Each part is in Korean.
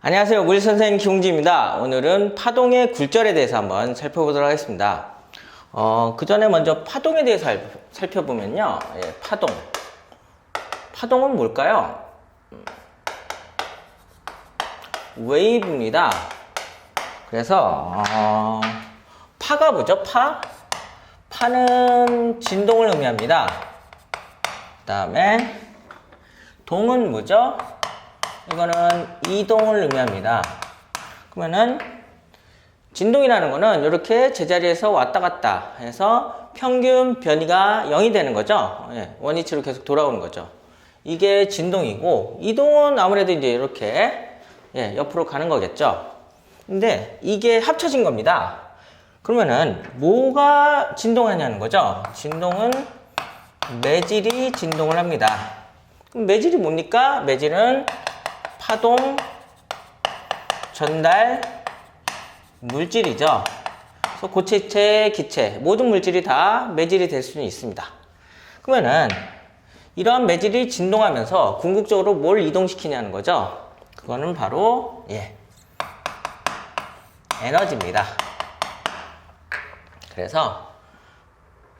안녕하세요. 물리선생님 김웅지입니다. 오늘은 파동의 굴절에 대해서 한번 살펴보도록 하겠습니다. 그 전에 먼저 파동에 대해서 살펴보면요. 파동. 파동은 뭘까요? 웨이브입니다. 그래서 파가 뭐죠? 파는 진동을 의미합니다. 그 다음에 동은 뭐죠? 이거는 이동을 의미합니다. 그러면은 진동이라는 거는 이렇게 제자리에서 왔다 갔다 해서 평균 변이가 0이 되는 거죠. 원위치로 계속 돌아오는 거죠. 이게 진동이고, 이동은 아무래도 이제 이렇게 옆으로 가는 거겠죠. 근데 이게 합쳐진 겁니다. 그러면은 뭐가 진동하냐는 거죠. 진동은 매질이 진동을 합니다. 그럼 매질이 뭡니까? 매질은 파동, 전달, 물질이죠. 그래서 고체체, 기체 모든 물질이 다 매질이 될 수는 있습니다. 그러면은 이러한 매질이 진동하면서 궁극적으로 뭘 이동시키냐는 거죠. 그거는 바로 에너지입니다. 그래서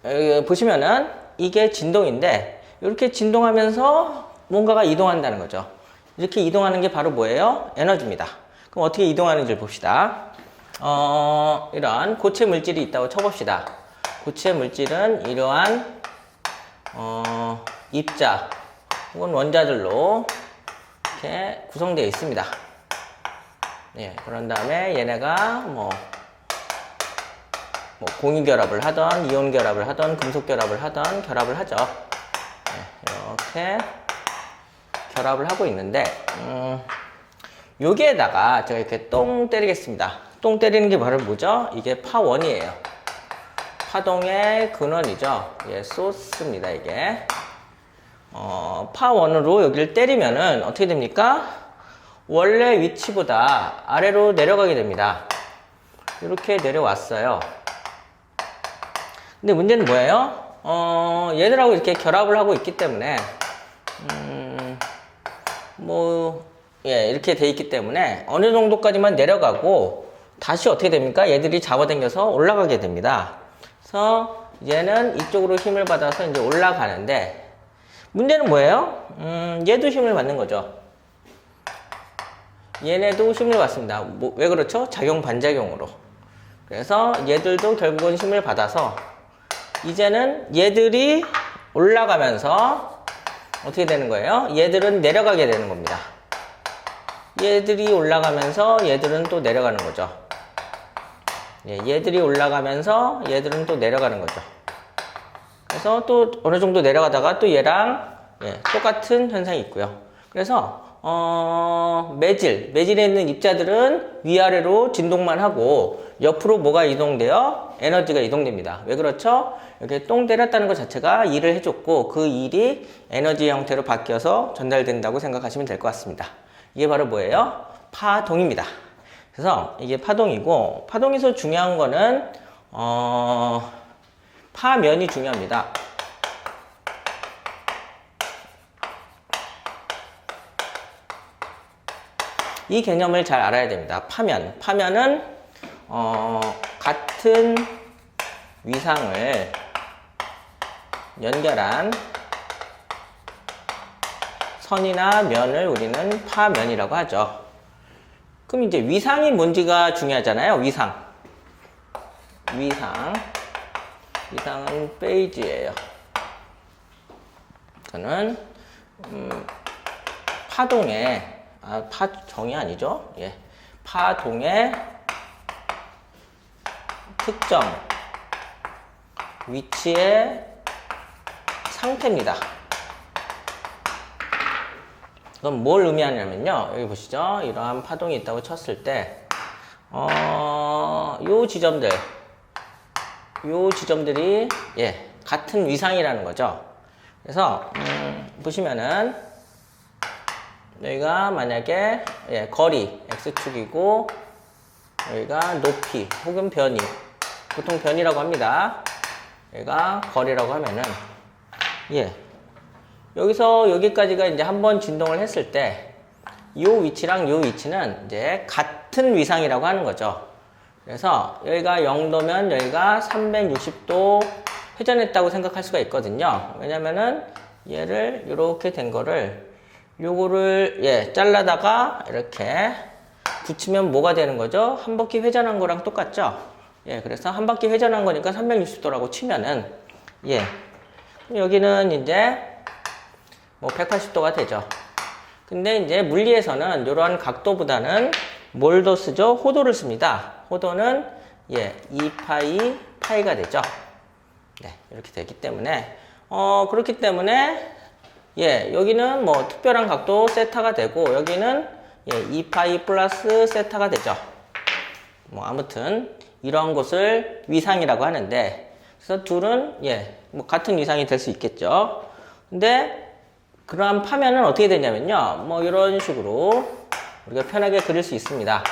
여기 보시면은 이게 진동인데 이렇게 진동하면서 뭔가가 이동한다는 거죠. 이렇게 이동하는 게 바로 뭐예요? 에너지입니다. 그럼 어떻게 이동하는지 봅시다. 이러한 고체 물질이 있다고 쳐봅시다. 고체 물질은 이러한 입자 혹은 원자들로 이렇게 구성되어 있습니다. 그런 다음에 얘네가 뭐 공유 결합을 하던 이온 결합을 하던 금속 결합을 하던 결합을 하죠. 이렇게 결합을 하고 있는데 여기에다가 제가 이렇게 똥 때리겠습니다. 똥 때리는 게 바로 뭐죠? 이게 파원이에요. 파동의 근원이죠. 소스입니다. 이게 파원으로 여기를 때리면은 어떻게 됩니까? 원래 위치보다 아래로 내려가게 됩니다. 이렇게 내려왔어요. 근데 문제는 뭐예요? 얘들하고 이렇게 결합을 하고 있기 때문에 이렇게 돼 있기 때문에 어느 정도까지만 내려가고 다시 어떻게 됩니까? 얘들이 잡아당겨서 올라가게 됩니다. 그래서 얘는 이쪽으로 힘을 받아서 이제 올라가는데 문제는 뭐예요? 얘도 힘을 받는 거죠. 얘네도 힘을 받습니다. 왜 그렇죠? 작용 반작용으로. 그래서 얘들도 결국은 힘을 받아서 이제는 얘들이 올라가면서 어떻게 되는 거예요? 얘들은 내려가게 되는 겁니다. 얘들이 올라가면서 얘들은 또 내려가는 거죠. 얘들이 올라가면서 얘들은 또 내려가는 거죠. 그래서 또 어느 정도 내려가다가 또 얘랑 똑같은 현상이 있고요. 그래서 매질에 있는 입자들은 위아래로 진동만 하고 옆으로 뭐가 이동돼요? 에너지가 이동됩니다. 왜 그렇죠? 이렇게 똥 때렸다는 것 자체가 일을 해줬고 그 일이 에너지 형태로 바뀌어서 전달된다고 생각하시면 될 것 같습니다. 이게 바로 뭐예요? 파동입니다. 그래서 이게 파동이고 파동에서 중요한 거는 파면이 중요합니다. 이 개념을 잘 알아야 됩니다. 파면은 같은 위상을 연결한 선이나 면을 우리는 파면이라고 하죠. 그럼 이제 위상이 뭔지가 중요하잖아요. 위상은 페이지예요. 저는 파동의 파정이 아니죠. 파동의 특정 위치의 상태입니다. 그럼 뭘 의미하냐면요. 여기 보시죠. 이러한 파동이 있다고 쳤을 때 요 지점들이 같은 위상이라는 거죠. 그래서 보시면은 여기가 만약에 거리 x축이고 여기가 높이 혹은 변이 보통 변이라고 합니다. 여기가 거리라고 하면은 여기서 여기까지가 이제 한번 진동을 했을 때 이 위치랑 이 위치는 이제 같은 위상이라고 하는 거죠. 그래서 여기가 0도면 여기가 360도 회전했다고 생각할 수가 있거든요. 왜냐면은 얘를 이렇게 된 거를 요거를 잘라다가 이렇게 붙이면 뭐가 되는 거죠? 한 바퀴 회전한 거랑 똑같죠? 그래서 한 바퀴 회전한 거니까 360도라고 치면은 여기는 이제 뭐 180도가 되죠. 근데 이제 물리에서는 이러한 각도보다는 뭘 더 쓰죠? 호도를 씁니다. 호도는 2파이 파이가 되죠. 이렇게 되기 때문에 그렇기 때문에 여기는 뭐 특별한 각도 세타가 되고 여기는 2파이 플러스 세타가 되죠. 뭐 아무튼 이런 것을 위상이라고 하는데 그래서 둘은 뭐 같은 위상이 될 수 있겠죠. 근데 그러한 파면은 어떻게 되냐면요. 뭐 이런 식으로 우리가 편하게 그릴 수 있습니다.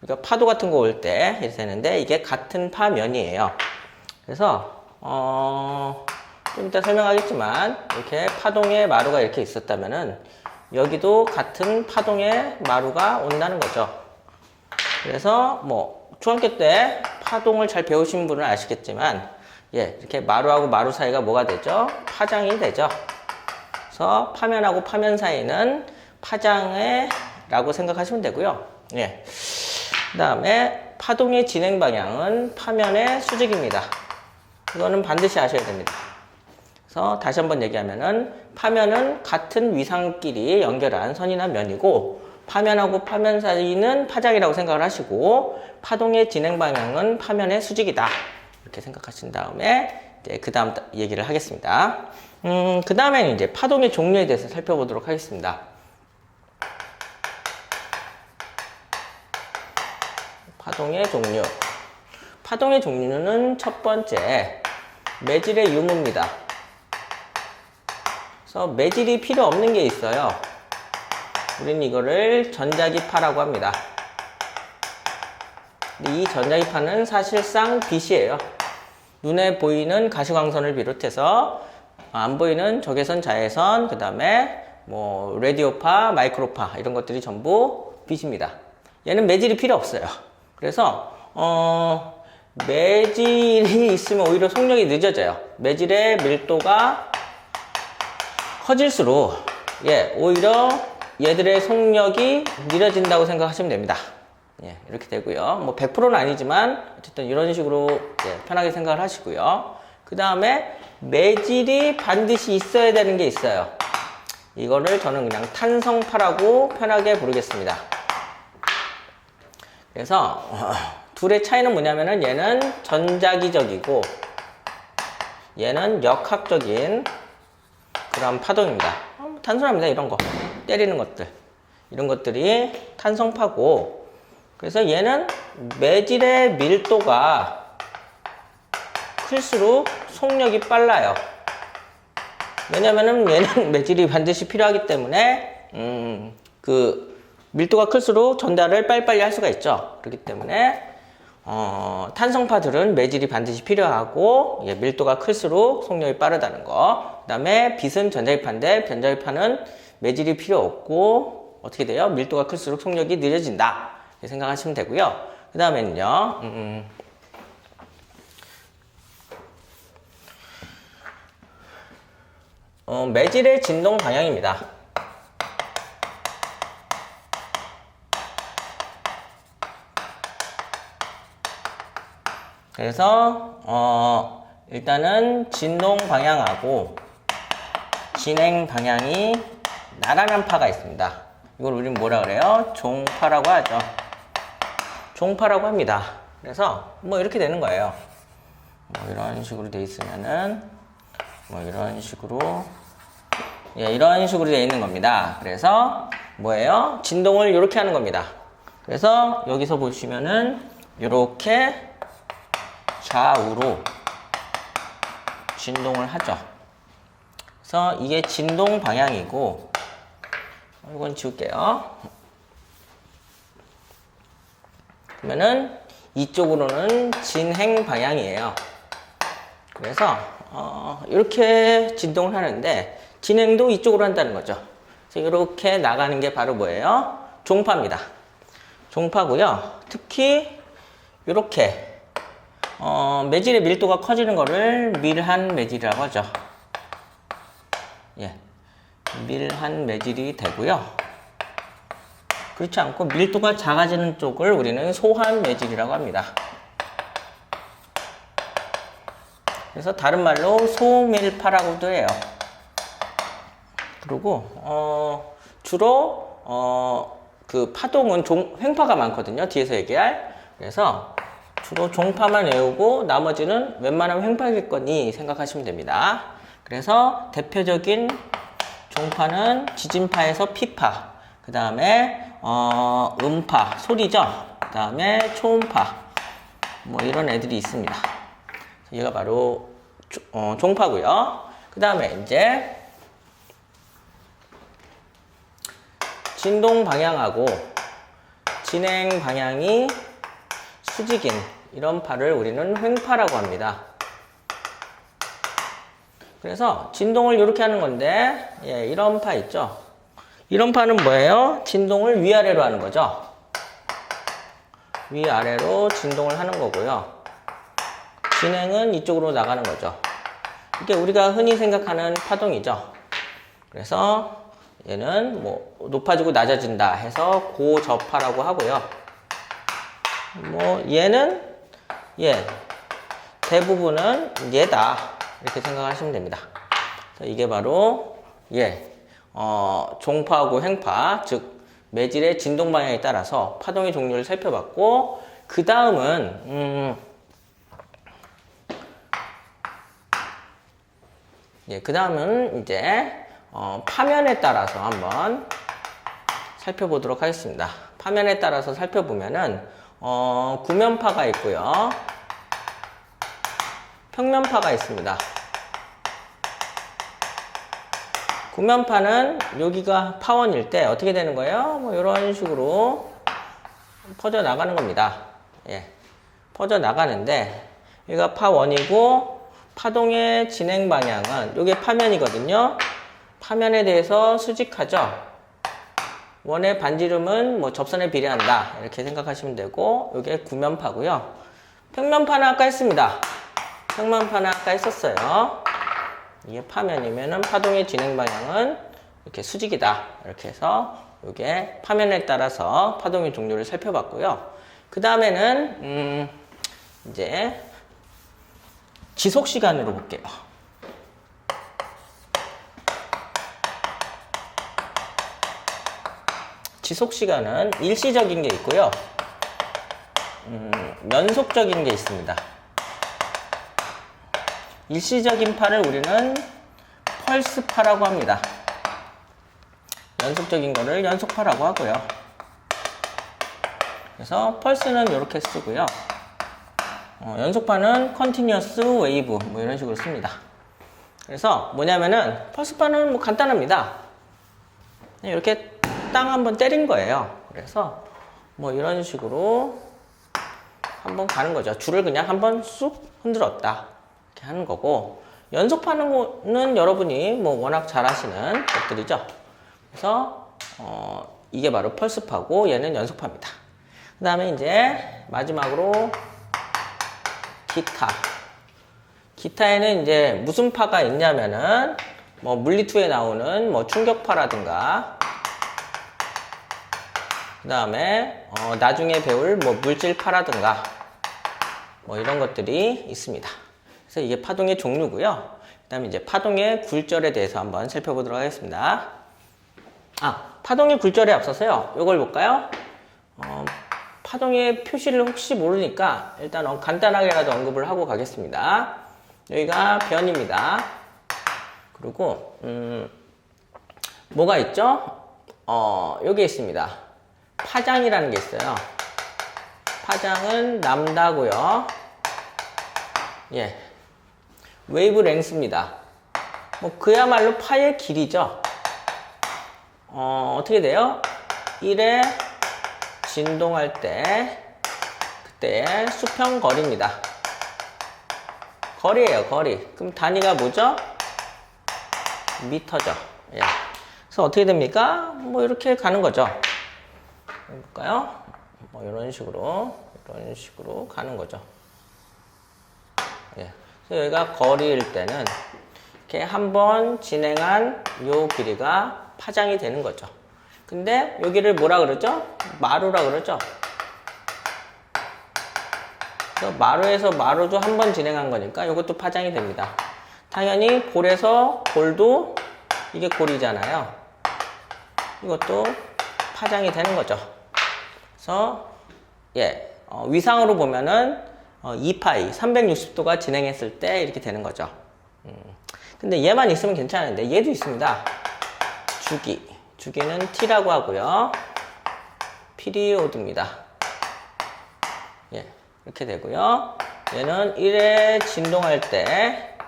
우리가 파도 같은 거 올 때 이렇게 되는데 이게 같은 파면이에요. 그래서 좀 이따 설명하겠지만 이렇게 파동의 마루가 이렇게 있었다면은 여기도 같은 파동의 마루가 온다는 거죠. 그래서 뭐 중학교 때 파동을 잘 배우신 분은 아시겠지만 이렇게 마루하고 마루 사이가 뭐가 되죠? 파장이 되죠. 그래서 파면하고 파면 사이는 파장이라고 생각하시면 되고요. 그 다음에 파동의 진행 방향은 파면의 수직입니다. 이거는 반드시 아셔야 됩니다. 그래서 다시 한번 얘기하면은 파면은 같은 위상끼리 연결한 선이나 면이고 파면하고 파면 사이는 파장이라고 생각을 하시고 파동의 진행 방향은 파면의 수직이다. 이렇게 생각하신 다음에 이제 그 다음 얘기를 하겠습니다. 그 다음에는 이제 파동의 종류에 대해서 살펴보도록 하겠습니다. 파동의 종류. 파동의 종류는 첫 번째, 매질의 유무입니다. 그래서 매질이 필요 없는 게 있어요. 우리는 이거를 전자기파라고 합니다. 근데 이 전자기파는 사실상 빛이에요. 눈에 보이는 가시광선을 비롯해서 안 보이는 적외선, 자외선, 그 다음에 뭐 라디오파, 마이크로파 이런 것들이 전부 빛입니다. 얘는 매질이 필요 없어요. 그래서 매질이 있으면 오히려 속력이 늦어져요. 매질의 밀도가 커질수록 오히려 얘들의 속력이 느려진다고 생각하시면 됩니다. 이렇게 되고요. 뭐 100%는 아니지만 어쨌든 이런 식으로 편하게 생각을 하시고요. 그 다음에 매질이 반드시 있어야 되는 게 있어요. 이거를 저는 그냥 탄성파라고 편하게 부르겠습니다. 그래서 둘의 차이는 뭐냐면은 얘는 전자기적이고 얘는 역학적인 그런 파동입니다. 단순합니다. 이런 거 때리는 것들 이런 것들이 탄성파고 그래서 얘는 매질의 밀도가 클수록 속력이 빨라요. 왜냐면은 얘는 매질이 반드시 필요하기 때문에 그 밀도가 클수록 전달을 빨리빨리 할 수가 있죠. 그렇기 때문에 탄성파들은 매질이 반드시 필요하고 밀도가 클수록 속력이 빠르다는 거. 그 다음에 빛은 전자기파인데 전자기파는 매질이 필요 없고 어떻게 돼요? 밀도가 클수록 속력이 느려진다. 이렇게 생각하시면 되고요. 그 다음에는요. 매질의 진동 방향입니다. 그래서 일단은 진동 방향하고 진행 방향이 나란한 파가 있습니다. 이걸 우리는 뭐라 그래요? 종파라고 하죠. 종파라고 합니다. 그래서 뭐 이렇게 되는 거예요. 뭐 이런 식으로 돼 있으면은 뭐 이런 식으로 이런 식으로 되어 있는 겁니다. 그래서 뭐예요? 진동을 이렇게 하는 겁니다. 그래서 여기서 보시면은 이렇게 좌우로 진동을 하죠. 그래서 이게 진동 방향이고 이건 지울게요. 그러면은 이쪽으로는 진행 방향이에요. 그래서 이렇게 진동을 하는데 진행도 이쪽으로 한다는 거죠. 이렇게 나가는 게 바로 뭐예요? 종파입니다. 종파고요. 특히 이렇게 매질의 밀도가 커지는 거를 밀한 매질이라고 하죠. 예, 밀한 매질이 되고요. 그렇지 않고 밀도가 작아지는 쪽을 우리는 소한 매질이라고 합니다. 그래서 다른 말로 소밀파라고도 해요. 그리고 주로 그 파동은 횡파가 많거든요. 뒤에서 얘기할. 그래서 주로 종파만 외우고 나머지는 웬만하면 횡파겠거니 생각하시면 됩니다. 그래서 대표적인 종파는 지진파에서 피파, 그 다음에 음파, 소리죠. 그 다음에 초음파, 뭐 이런 애들이 있습니다. 얘가 바로 종파고요. 그 다음에 이제 진동 방향하고 진행 방향이 수직인 이런 파를 우리는 횡파라고 합니다. 그래서 진동을 이렇게 하는 건데, 예, 이런 파 있죠? 이런 파는 뭐예요? 진동을 위아래로 하는 거죠. 위아래로 진동을 하는 거고요. 진행은 이쪽으로 나가는 거죠. 이게 우리가 흔히 생각하는 파동이죠. 그래서 얘는 뭐 높아지고 낮아진다 해서 고저파라고 하고요. 뭐 얘는 대부분은 얘다 이렇게 생각하시면 됩니다. 이게 바로 종파하고 횡파, 즉 매질의 진동 방향에 따라서 파동의 종류를 살펴봤고, 그 다음은 그 다음은 이제 파면에 따라서 한번 살펴보도록 하겠습니다. 파면에 따라서 살펴보면은 구면파가 있고요, 평면파가 있습니다. 구면파는 여기가 파원일 때 어떻게 되는 거예요? 뭐 이런 식으로 퍼져 나가는 겁니다. 예, 퍼져 나가는데 여기가 파원이고 파동의 진행 방향은 이게 파면이거든요. 파면에 대해서 수직하죠. 원의 반지름은 뭐 접선에 비례한다 이렇게 생각하시면 되고, 이게 구면파고요. 평면파는 아까 했습니다. 평면파는 아까 했었어요. 이게 파면이면은 파동의 진행 방향은 이렇게 수직이다 이렇게 해서 이게 파면에 따라서 파동의 종류를 살펴봤고요. 그 다음에는 이제 지속 시간으로 볼게요. 지속 시간은 일시적인 게 있고요, 연속적인 게 있습니다. 일시적인 파를 우리는 펄스파라고 합니다. 연속적인 거를 연속파라고 하고요. 그래서 펄스는 이렇게 쓰고요, 연속파는 컨티뉴어스 웨이브 뭐 이런 식으로 씁니다. 그래서 뭐냐면은 펄스파는 뭐 간단합니다. 이렇게 땅 한번 때린 거예요. 그래서 뭐 이런 식으로 한번 가는 거죠. 줄을 그냥 한번 쑥 흔들었다 이렇게 하는 거고, 연속파는 거는 여러분이 뭐 워낙 잘 하시는 것들이죠. 그래서 이게 바로 펄스파고 얘는 연속파입니다. 그 다음에 이제 마지막으로 기타에는 이제 무슨 파가 있냐면은 뭐 물리투에 나오는 뭐 충격파라든가, 그 다음에 나중에 배울 뭐 물질파라든가 뭐 이런 것들이 있습니다. 그래서 이게 파동의 종류고요. 그 다음에 이제 파동의 굴절에 대해서 한번 살펴보도록 하겠습니다. 파동의 굴절에 앞서서요, 이걸 볼까요? 파동의 표시를 혹시 모르니까 일단 간단하게라도 언급을 하고 가겠습니다. 여기가 변입니다. 그리고 뭐가 있죠? 여기 있습니다. 파장이라는 게 있어요. 파장은 람다고요. 예, 웨이브 랭스입니다. 뭐 그야말로 파의 길이죠. 어떻게 돼요? 1에 진동할 때 그때 수평 거리입니다. 거리예요, 거리. 그럼 단위가 뭐죠? 미터죠. 예. 그래서 어떻게 됩니까? 뭐 이렇게 가는 거죠. 해볼까요? 뭐 이런 식으로 가는 거죠. 예. 그래서 여기가 거리일 때는 이렇게 한번 진행한 요 길이가 파장이 되는 거죠. 근데 여기를 뭐라 그러죠? 마루라 그러죠. 그래서 마루에서 마루도 한 번 진행한 거니까 이것도 파장이 됩니다. 당연히 골에서 골도 이게 골이잖아요. 이것도 파장이 되는 거죠. 그래서 예, 위상으로 보면은 2파이 360도가 진행했을 때 이렇게 되는 거죠. 근데 얘만 있으면 괜찮은데 얘도 있습니다. 주기는 t라고 하고요. 피리오드입니다. 예, 이렇게 되고요. 얘는 1에 진동할 때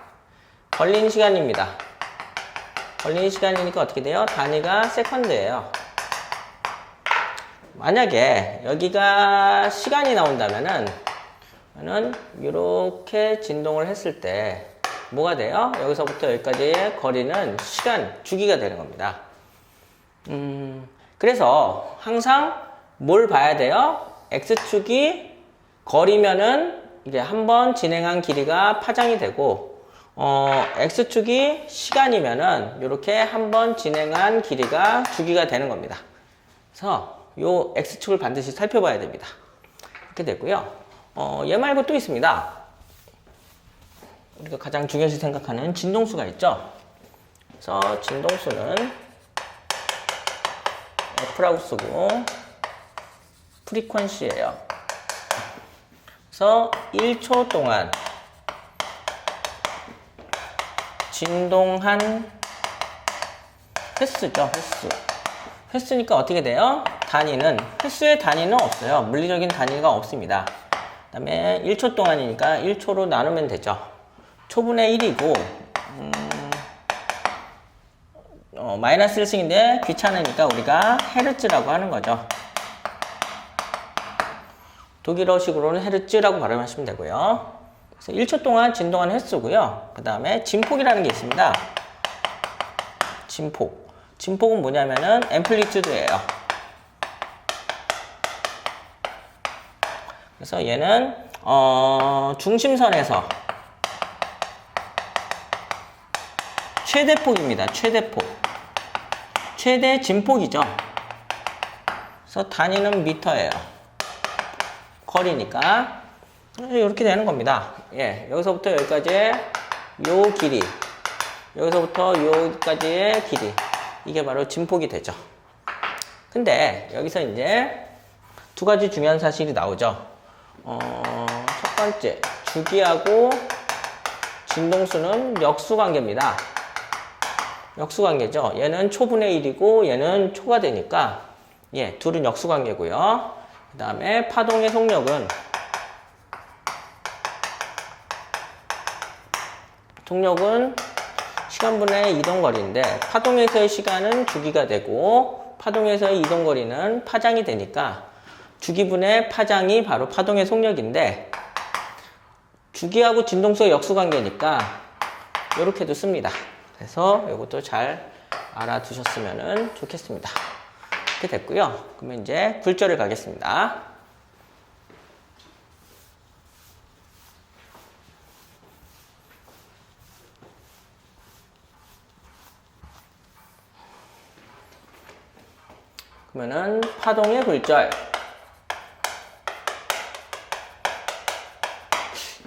걸린 시간입니다. 걸린 시간이니까 어떻게 돼요? 단위가 세컨드예요. 만약에 여기가 시간이 나온다면은 이렇게 진동을 했을 때 뭐가 돼요? 여기서부터 여기까지의 거리는 시간, 주기가 되는 겁니다. 그래서 항상 뭘 봐야 돼요? X축이 거리면은 이게 한번 진행한 길이가 파장이 되고, X축이 시간이면은 이렇게 한번 진행한 길이가 주기가 되는 겁니다. 그래서 요 X축을 반드시 살펴봐야 됩니다. 이렇게 되고요. 얘 말고 또 있습니다. 우리가 가장 중요시 생각하는 진동수가 있죠. 그래서 진동수는 F라고 쓰고 프리퀀시예요. 그래서 1초 동안 진동한 횟수죠. 횟수니까 어떻게 돼요? 횟수의 단위는 없어요. 물리적인 단위가 없습니다. 그 다음에 1초 동안이니까 1초로 나누면 되죠. 초분의 1이고 마이너스 1승인데 귀찮으니까 우리가 헤르츠라고 하는 거죠. 독일어식으로는 헤르츠라고 발음하시면 되고요. 그래서 1초 동안 진동한 횟수고요. 그 다음에 진폭이라는 게 있습니다. 진폭은 뭐냐면은 앰플리튜드예요. 그래서 얘는 중심선에서 최대폭입니다. 최대 진폭이죠. 그래서 단위는 미터예요. 거리니까 이렇게 되는 겁니다. 예, 여기서부터 여기까지의 요 길이, 여기서부터 여기까지의 길이, 이게 바로 진폭이 되죠. 근데 여기서 이제 두 가지 중요한 사실이 나오죠. 첫 번째, 주기하고 진동수는 역수관계입니다. 역수관계죠. 얘는 초분의 1이고 얘는 초가 되니까 예, 둘은 역수관계고요. 그 다음에 파동의 속력은 시간분의 이동거리인데 파동에서의 시간은 주기가 되고 파동에서의 이동거리는 파장이 되니까 주기분의 파장이 바로 파동의 속력인데 주기하고 진동수의 역수관계니까 이렇게도 씁니다. 그래서 이것도 잘 알아두셨으면 좋겠습니다. 이렇게 됐고요. 그러면 이제 굴절을 가겠습니다. 그러면은 파동의 굴절.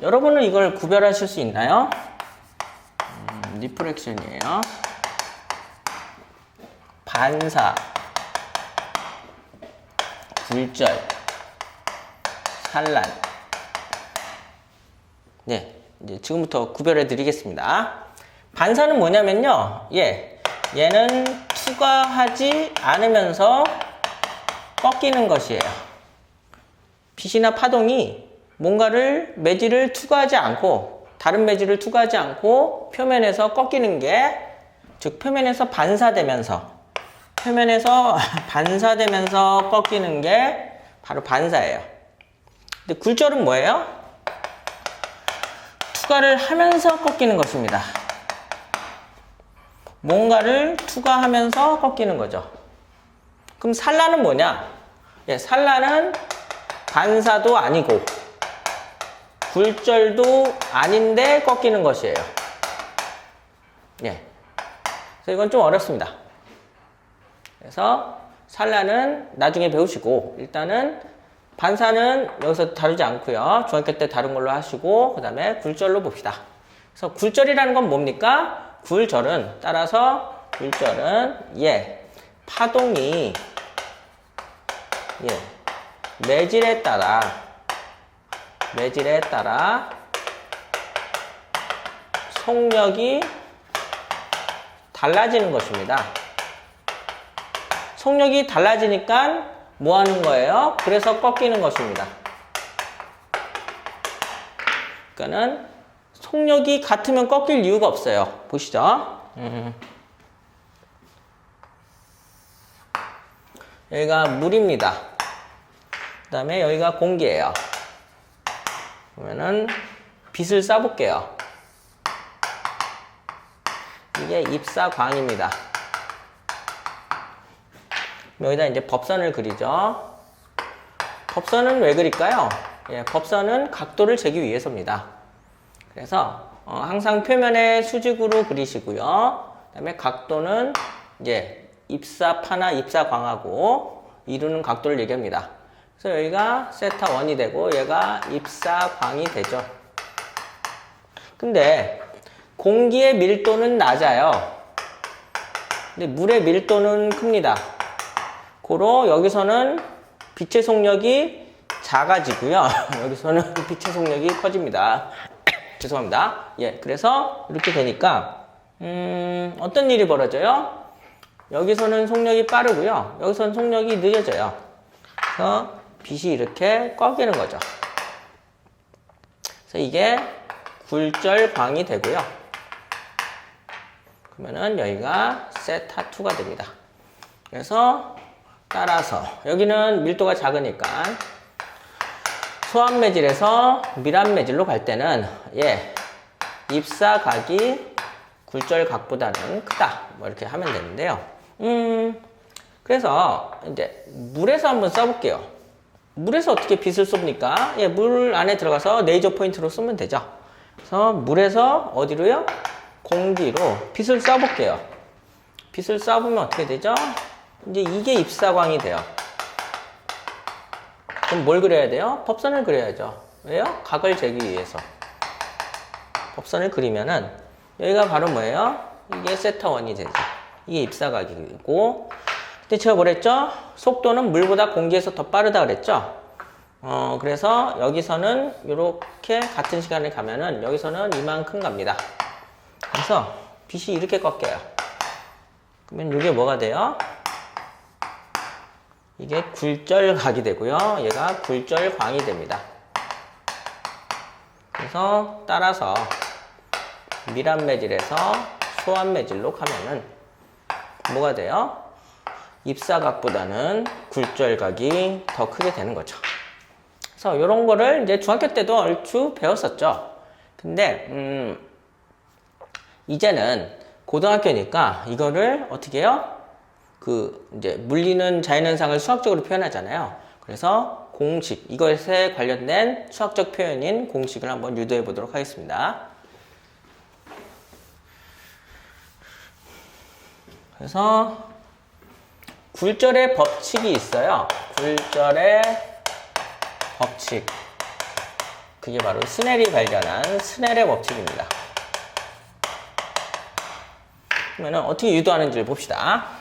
여러분은 이걸 구별하실 수 있나요? 리프렉션이에요. 반사, 굴절, 산란. 네, 이제 지금부터 구별해 드리겠습니다. 반사는 뭐냐면요. 얘는 투과하지 않으면서 꺾이는 것이에요. 빛이나 파동이 뭔가를 매질을 투과하지 않고 다른 매질을 투과하지 않고 표면에서 꺾이는 게, 즉 표면에서 반사되면서 꺾이는 게 바로 반사예요. 근데 굴절은 뭐예요? 투과를 하면서 꺾이는 것입니다. 뭔가를 투과하면서 꺾이는 거죠. 그럼 산란은 뭐냐? 예, 산란은 반사도 아니고 굴절도 아닌데 꺾이는 것이에요. 예. 그래서 이건 좀 어렵습니다. 그래서 산란은 나중에 배우시고, 일단은 반사는 여기서 다루지 않고요. 중학교 때 다른 걸로 하시고, 그 다음에 굴절로 봅시다. 그래서 굴절이라는 건 뭡니까? 굴절은, 따라서 굴절은, 예, 파동이, 예, 매질에 따라 속력이 달라지는 것입니다. 속력이 달라지니까 뭐 하는 거예요? 그래서 꺾이는 것입니다. 그러니까는 속력이 같으면 꺾일 이유가 없어요. 보시죠. 여기가 물입니다. 그 다음에 여기가 공기예요. 그러면은 빛을 쏴볼게요. 이게 입사광입니다. 여기다 이제 법선을 그리죠. 법선은 왜 그릴까요? 예, 법선은 각도를 재기 위해서입니다. 그래서 항상 표면에 수직으로 그리시고요. 그 다음에 각도는 이제 입사파나 입사광하고 이루는 각도를 얘기합니다. 그래서 여기가 세타 1이 되고 얘가 입사광이 되죠. 근데 공기의 밀도는 낮아요. 근데 물의 밀도는 큽니다. 고로 여기서는 빛의 속력이 작아지고요. 여기서는 빛의 속력이 커집니다. 죄송합니다. 예, 그래서 이렇게 되니까 어떤 일이 벌어져요? 여기서는 속력이 빠르고요. 여기서는 속력이 느려져요. 그래서 빛이 이렇게 꺾이는 거죠. 그래서 이게 굴절광이 되고요. 그러면은 여기가 세타 2가 됩니다. 그래서 따라서 여기는 밀도가 작으니까 소환매질에서 밀합매질로 갈 때는 예, 입사각이 굴절각보다는 크다. 뭐 이렇게 하면 되는데요. 그래서 이제 물에서 한번 써볼게요. 물에서 어떻게 빛을 쏩니까? 예, 물 안에 들어가서 레이저 포인트로 쏘면 되죠. 그래서 물에서 어디로요? 공기로 빛을 쏴볼게요. 빛을 쏴보면 어떻게 되죠? 이제 이게 입사광이 돼요. 그럼 뭘 그려야 돼요? 법선을 그려야죠. 왜요? 각을 재기 위해서. 법선을 그리면은 여기가 바로 뭐예요? 이게 세타 1이 되죠. 이게 입사각이고, 근데 제가 뭐랬죠? 속도는 물보다 공기에서 더 빠르다 그랬죠? 그래서 여기서는 이렇게 같은 시간에 가면은 여기서는 이만큼 갑니다. 그래서 빛이 이렇게 꺾여요. 그러면 이게 뭐가 돼요? 이게 굴절각이 되고요. 얘가 굴절광이 됩니다. 그래서 따라서 밀합매질에서 소환매질로 가면은 뭐가 돼요? 입사각보다는 굴절각이 더 크게 되는 거죠. 그래서 이런 거를 이제 중학교 때도 얼추 배웠었죠. 근데 이제는 고등학교니까 이거를 어떻게 해요? 이제 물리는 자연현상을 수학적으로 표현하잖아요. 그래서 공식, 이것에 관련된 수학적 표현인 공식을 한번 유도해 보도록 하겠습니다. 그래서 굴절의 법칙이 있어요. 굴절의 법칙. 그게 바로 스넬이 발견한 스넬의 법칙입니다. 그러면 어떻게 유도하는지를 봅시다.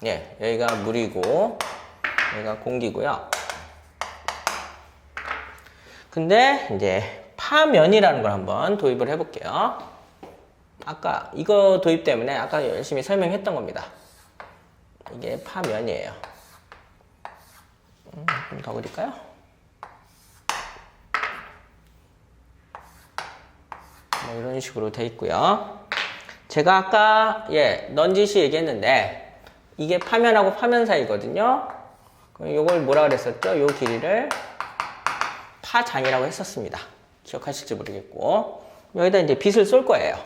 예, 여기가 물이고 여기가 공기고요. 근데 이제 파면이라는 걸 한번 도입을 해볼게요. 아까 이거 도입 때문에 아까 열심히 설명했던 겁니다. 이게 파면이에요. 좀 더 그릴까요? 뭐 이런 식으로 돼 있고요. 제가 아까 넌지시 얘기했는데 이게 파면하고 파면 사이거든요. 요걸 뭐라 그랬었죠? 요 길이를 파장이라고 했었습니다. 기억하실지 모르겠고. 여기다 이제 빛을 쏠 거예요.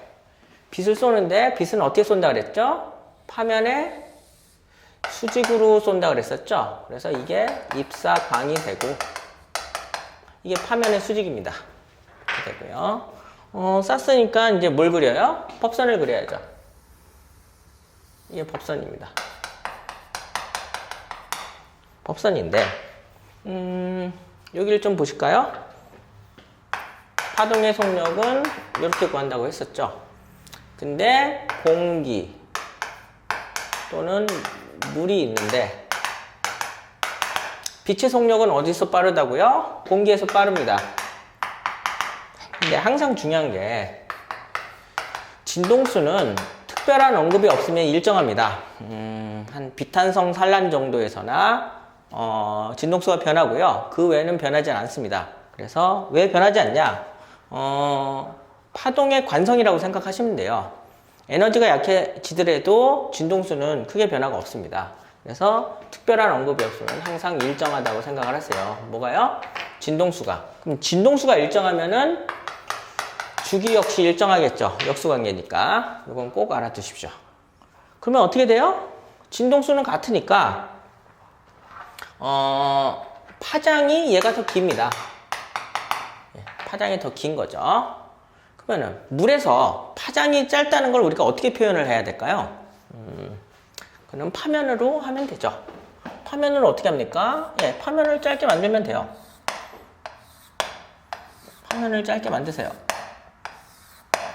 빛을 쏘는데 빛은 어떻게 쏜다 그랬죠? 파면에 수직으로 쏜다 그랬었죠? 그래서 이게 입사광이 되고 이게 파면의 수직입니다. 이렇게 되고요. 쐈으니까 이제 뭘 그려요? 법선을 그려야죠. 이게 법선입니다. 법선인데 여기를 좀 보실까요? 파동의 속력은 이렇게 구한다고 했었죠. 근데 공기 또는 물이 있는데 빛의 속력은 어디서 빠르다고요? 공기에서 빠릅니다. 근데 항상 중요한 게 진동수는 특별한 언급이 없으면 일정합니다. 한 비탄성 산란 정도에서나 진동수가 변하고요. 그 외에는 변하지 않습니다. 그래서 왜 변하지 않냐? 파동의 관성이라고 생각하시면 돼요. 에너지가 약해지더라도 진동수는 크게 변화가 없습니다. 그래서 특별한 언급이 없으면 항상 일정하다고 생각을 하세요. 뭐가요? 진동수가. 그럼 진동수가 일정하면은 주기 역시 일정하겠죠. 역수관계니까. 이건 꼭 알아두십시오. 그러면 어떻게 돼요? 진동수는 같으니까 파장이 얘가 더 깁니다. 파장이 더 긴 거죠. 그러면은 물에서 파장이 짧다는 걸 우리가 어떻게 표현을 해야 될까요? 그럼 파면으로 하면 되죠. 파면을 어떻게 합니까? 예, 파면을 짧게 만들면 돼요. 파면을 짧게 만드세요.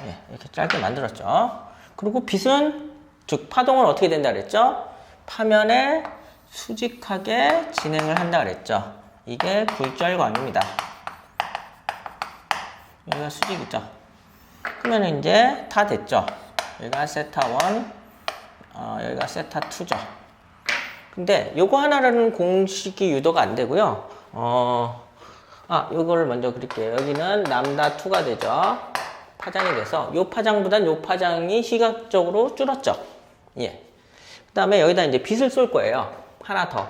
예, 이렇게 짧게 만들었죠. 그리고 빛은, 즉 파동은 어떻게 된다 그랬죠? 파면에 수직하게 진행을 한다 그랬죠. 이게 굴절광입니다. 여기가 수직이죠. 그러면 이제 다 됐죠. 여기가 세타 1, 여기가 세타 2죠. 근데 요거 하나라는 공식이 유도가 안 되고요. 요거를 먼저 그릴게요. 여기는 람다 2가 되죠. 파장이 돼서 요 파장보단 요 파장이 시각적으로 줄었죠. 예. 그 다음에 여기다 이제 빛을 쏠 거예요. 하나 더.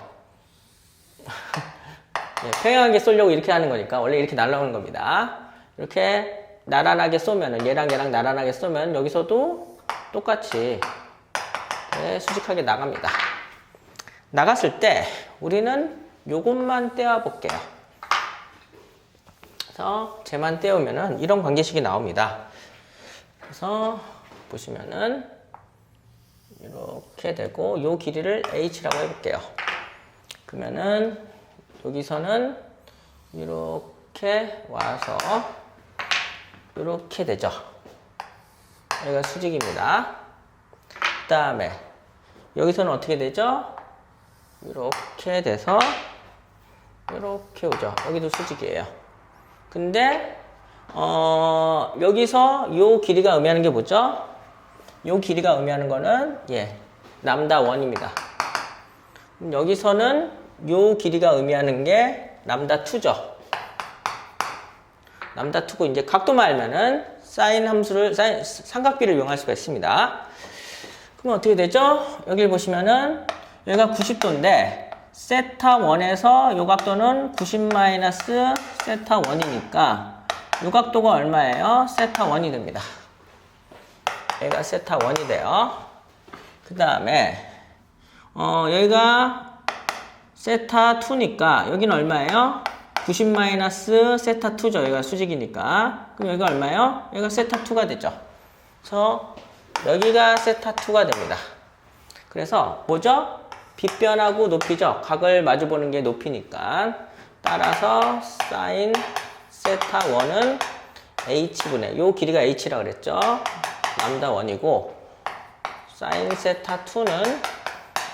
예, 평행하게 쏘려고 이렇게 하는 거니까 원래 이렇게 날라오는 겁니다. 이렇게 나란하게 쏘면은 얘랑 나란하게 쏘면 여기서도 똑같이 수직하게 나갑니다. 나갔을 때 우리는 요것만 떼어 볼게요. 그래서 쟤만 떼우면은 이런 관계식이 나옵니다. 그래서 보시면은 이렇게 되고 요 길이를 h라고 해볼게요. 그러면은 여기서는 이렇게 와서 이렇게 되죠. 여기가 수직입니다. 그 다음에 여기서는 어떻게 되죠? 이렇게 돼서 이렇게 오죠. 여기도 수직이에요. 근데 여기서 요 길이가 의미하는 게 뭐죠? 요 길이가 의미하는 거는 람다 1입니다. 여기서는 요 길이가 의미하는 게 람다 2죠. 람다 2고 이제 각도만 알면은 사인 함수를 삼각비를 이용할 수가 있습니다. 그럼 어떻게 되죠? 여기 보시면은 여기가 90도인데 세타 1에서 요 각도는 90 마이너스 세타 1이니까 요 각도가 얼마예요? 세타 1이 됩니다. 여기가 세타 1이 돼요. 그 다음에 여기가 세타 2니까 여기는 얼마예요? 90 마이너스 세타 2죠. 여기가 수직이니까. 그럼 여기가 얼마예요? 여기가 세타 2가 되죠. 그래서 여기가 세타 2가 됩니다. 그래서 뭐죠? 빛변하고 높이죠. 각을 마주보는 게 높이니까. 따라서 사인 세타 1은 h분의 요 길이가 h라고 그랬죠. 람다 1이고 사인 세타 2는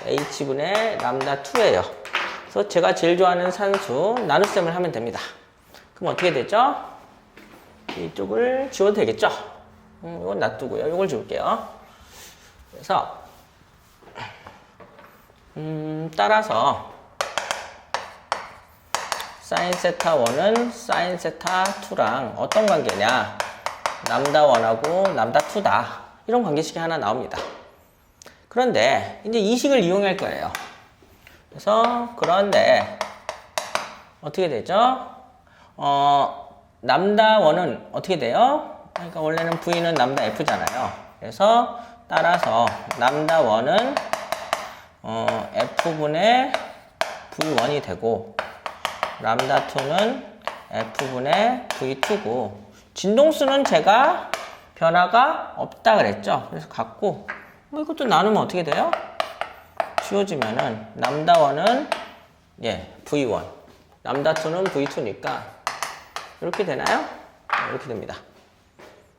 h분의 람다 2예요. 그래서 제가 제일 좋아하는 산수 나눗셈을 하면 됩니다. 그럼 어떻게 되죠? 이쪽을 지워도 되겠죠? 이건 놔두고요. 이걸 지울게요. 그래서 따라서 사인 세타 1은 사인 세타 2랑 어떤 관계냐? 람다 1하고 람다 2다. 이런 관계식이 하나 나옵니다. 그런데 이제 이 식을 이용할 거예요. 그래서 그런데 어떻게 되죠? 람다 1은 어떻게 돼요? 그러니까 원래는 V는 람다 F잖아요. 그래서 따라서 람다 1은 F분의 V1이 되고 람다 2는 F분의 V2고 진동수는 제가 변화가 없다 그랬죠. 그래서 같고 뭐 이것도 나누면 어떻게 돼요? 지워지면은 람다 1은 V1 람다 2는 V2니까 이렇게 되나요? 이렇게 됩니다.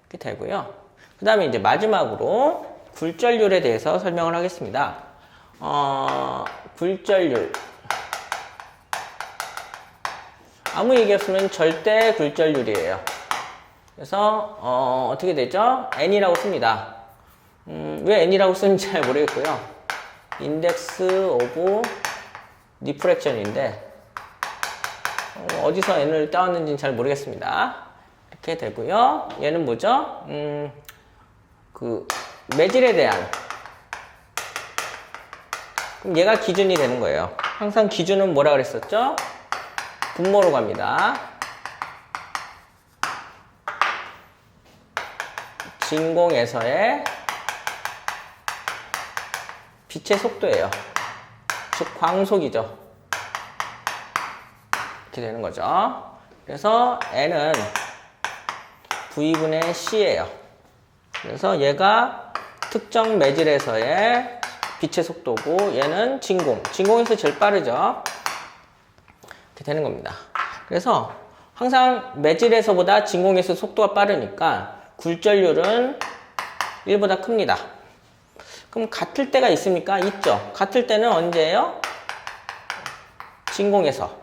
이렇게 되고요. 그 다음에 이제 마지막으로 굴절률에 대해서 설명을 하겠습니다. 굴절률 아무 얘기 없으면 절대 굴절률이에요. 그래서 어떻게 되죠? n이라고 씁니다. 왜 n이라고 쓰는지 잘 모르겠고요. 인덱스 오브 리프렉션인데 어디서 n을 따왔는지는 잘 모르겠습니다. 이렇게 되고요. 얘는 뭐죠? 그 매질에 대한 그럼 얘가 기준이 되는 거예요. 항상 기준은 뭐라 그랬었죠? 분모로 갑니다. 진공에서의 빛의 속도예요. 즉 광속이죠. 이렇게 되는 거죠. 그래서 n은 V분의 C예요. 그래서 얘가 특정 매질에서의 빛의 속도고 얘는 진공에서 제일 빠르죠. 이렇게 되는 겁니다. 그래서 항상 매질에서보다 진공에서 속도가 빠르니까 굴절률은 1보다 큽니다. 그럼 같을 때가 있습니까? 있죠. 같을 때는 언제예요? 진공에서.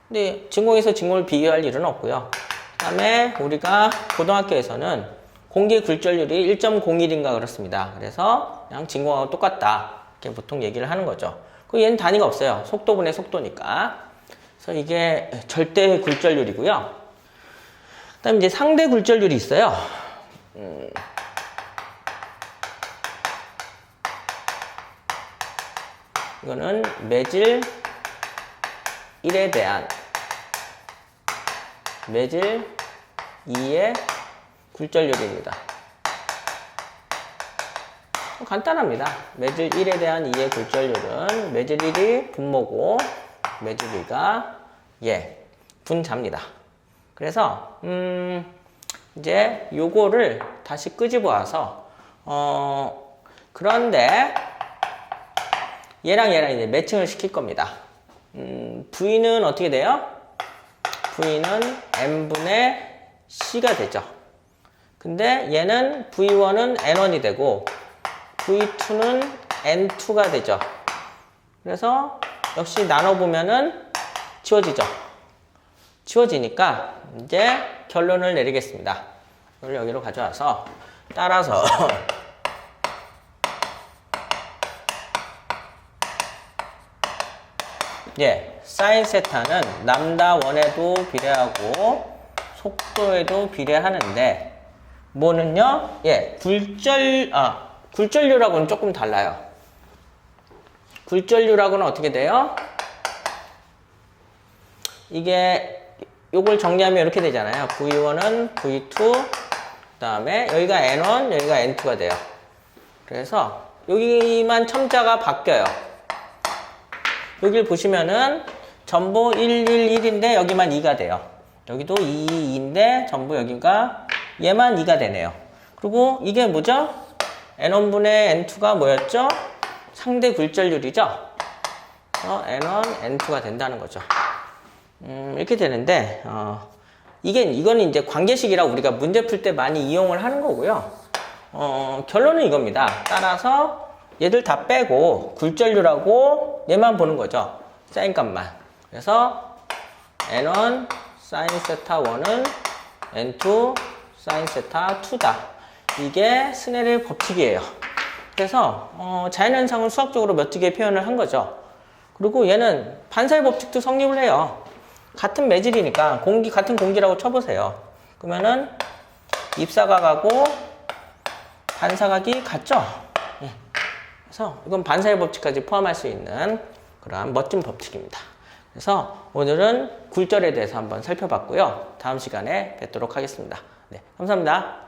근데 진공에서 진공을 비교할 일은 없고요. 그 다음에 우리가 고등학교에서는 공기 굴절률이 1.01인가 그렇습니다. 그래서 그냥 진공하고 똑같다. 이렇게 보통 얘기를 하는 거죠. 그 얘는 단위가 없어요. 속도분의 속도니까. 그래서 이게 절대 굴절률이고요. 그 다음에 이제 상대 굴절률이 있어요. 이거는 매질 1에 대한 매질 2의 굴절률입니다. 간단합니다. 매질 1에 대한 2의 굴절률은 매질 1이 분모고 매질 2가 분자입니다. 그래서 이제 요거를 다시 끄집어 와서 그런데 얘랑 이제 매칭을 시킬 겁니다. V는 어떻게 돼요? V는 N분의 C가 되죠. 근데 얘는 V1은 N1이 되고 V2는 N2가 되죠. 그래서 역시 나눠보면은 지워지죠. 지워지니까 이제 결론을 내리겠습니다. 이걸 여기로 가져와서 따라서 사인 세타는 람다 1에도 비례하고 속도에도 비례하는데 뭐는요? 굴절률하고는 조금 달라요. 굴절률하고는 어떻게 돼요? 이게 요걸 정리하면 이렇게 되잖아요. V1은 V2 그 다음에 여기가 N1 여기가 N2가 돼요. 그래서 여기만 첨자가 바뀌어요. 여기를 보시면은 전부 1, 1, 1인데 여기만 2가 돼요. 여기도 2, 2인데 전부 여기가 얘만 2가 되네요. 그리고 이게 뭐죠? N1분의 N2가 뭐였죠? 상대 굴절률이죠? N1, N2가 된다는 거죠. 이렇게 되는데 이거는 이제 관계식이라 우리가 문제 풀 때 많이 이용을 하는 거고요. 결론은 이겁니다. 따라서 얘들 다 빼고 굴절률하고 얘만 보는 거죠. 사인 값만. 그래서 N1 사인 세타 1은 N2 사인 세타 2다. 이게 스넬의 법칙이에요. 그래서 자연현상을 수학적으로 몇 개 표현을 한 거죠. 그리고 얘는 반사의 법칙도 성립을 해요. 같은 매질이니까 같은 공기라고 쳐보세요. 그러면은 입사각하고 반사각이 같죠? 그래서 이건 반사의 법칙까지 포함할 수 있는 그러한 멋진 법칙입니다. 그래서 오늘은 굴절에 대해서 한번 살펴봤고요. 다음 시간에 뵙도록 하겠습니다. 네, 감사합니다.